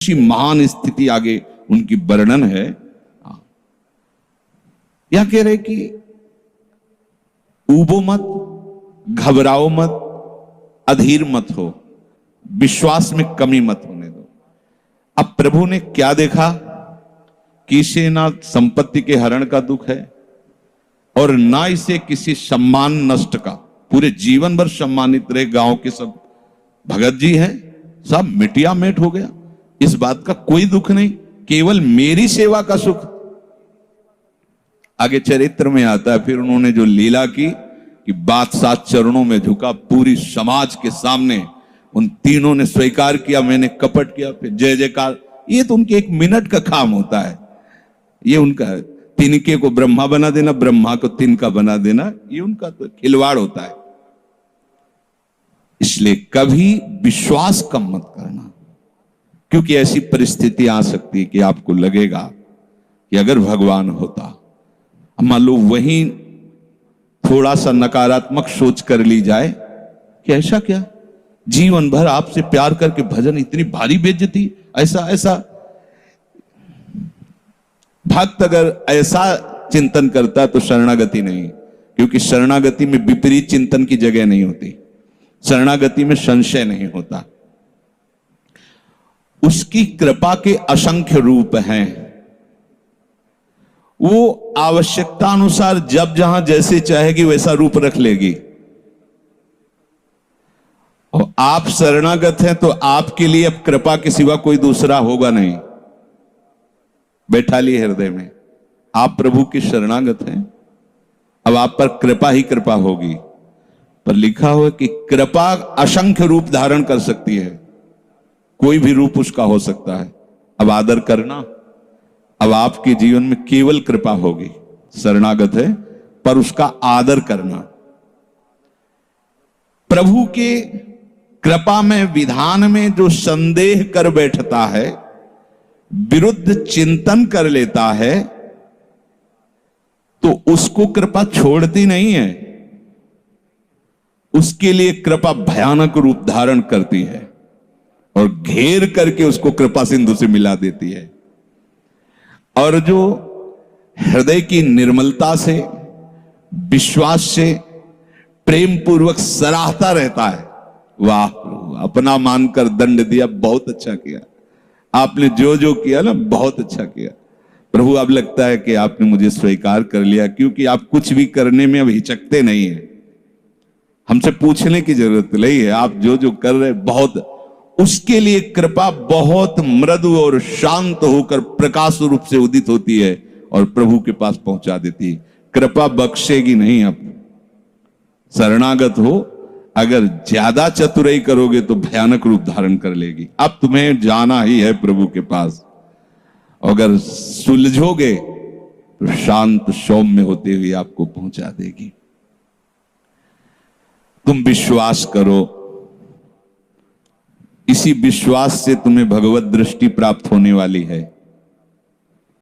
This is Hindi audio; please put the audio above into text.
महान स्थिति आगे उनकी वर्णन है। यह कह रहे कि ऊबो मत, घबराओ मत, अधीर मत हो, विश्वास में कमी मत होने दो। अब प्रभु ने क्या देखा कि इसे ना संपत्ति के हरण का दुख है और ना इसे किसी सम्मान नष्ट का। पूरे जीवन भर सम्मानित रहे, गांव के सब भगत जी हैं, सब मिटिया मेट हो गया, इस बात का कोई दुख नहीं, केवल मेरी सेवा का सुख। आगे चरित्र में आता है फिर उन्होंने जो लीला की कि बादशाह चरणों में झुका, पूरी समाज के सामने उन तीनों ने स्वीकार किया मैंने कपट किया, फिर जय जयकार। ये तो उनके 1 मिनट का काम होता है, ये उनका है। तिनके को ब्रह्मा बना देना, ब्रह्मा को तिनका बना देना, ये उनका तो खिलवाड़ होता है। इसलिए कभी विश्वास कम मत करना, क्योंकि ऐसी परिस्थिति आ सकती है कि आपको लगेगा कि अगर भगवान होता, मान लो वहीं थोड़ा सा नकारात्मक सोच कर ली जाए कि ऐसा क्या, जीवन भर आपसे प्यार करके भजन, इतनी भारी बेइज्जती, ऐसा ऐसा। भक्त अगर ऐसा चिंतन करता तो शरणागति नहीं, क्योंकि शरणागति में विपरीत चिंतन की जगह नहीं होती, शरणागति में संशय नहीं होता। उसकी कृपा के असंख्य रूप हैं, वो आवश्यकता अनुसार जब जहां जैसे चाहेगी वैसा रूप रख लेगी। और आप शरणागत हैं तो आपके लिए अब कृपा के सिवा कोई दूसरा होगा नहीं। बैठा लिए हृदय में, आप प्रभु के शरणागत हैं, अब आप पर कृपा ही कृपा होगी। पर लिखा हुआ कि कृपा असंख्य रूप धारण कर सकती है, कोई भी रूप उसका हो सकता है। अब आदर करना, अब आपके जीवन में केवल कृपा होगी। शरणागत है पर उसका आदर करना। प्रभु के कृपा में, विधान में जो संदेह कर बैठता है, विरुद्ध चिंतन कर लेता है, तो उसको कृपा छोड़ती नहीं है, उसके लिए कृपा भयानक रूप धारण करती है और घेर करके उसको कृपा सिंधु से मिला देती है। और जो हृदय की निर्मलता से, विश्वास से, प्रेम पूर्वक सराहता रहता है, वाह अपना मानकर दंड दिया, बहुत अच्छा किया, आपने जो जो किया ना बहुत अच्छा किया प्रभु। अब लगता है कि आपने मुझे स्वीकार कर लिया, क्योंकि आप कुछ भी करने में अब हिचकते नहीं है, हमसे पूछने की जरूरत नहीं है, आप जो जो कर रहे बहुत। उसके लिए कृपा बहुत मृदु और शांत होकर प्रकाश रूप से उदित होती है और प्रभु के पास पहुंचा देती है। कृपा बख्शेगी नहीं। आप शरणागत हो, अगर ज्यादा चतुराई करोगे तो भयानक रूप धारण कर लेगी। अब तुम्हें जाना ही है प्रभु के पास, अगर सुलझोगे तो शांत सौम्य होते हुए आपको पहुंचा देगी। तुम विश्वास करो, इसी विश्वास से तुम्हें भगवत दृष्टि प्राप्त होने वाली है।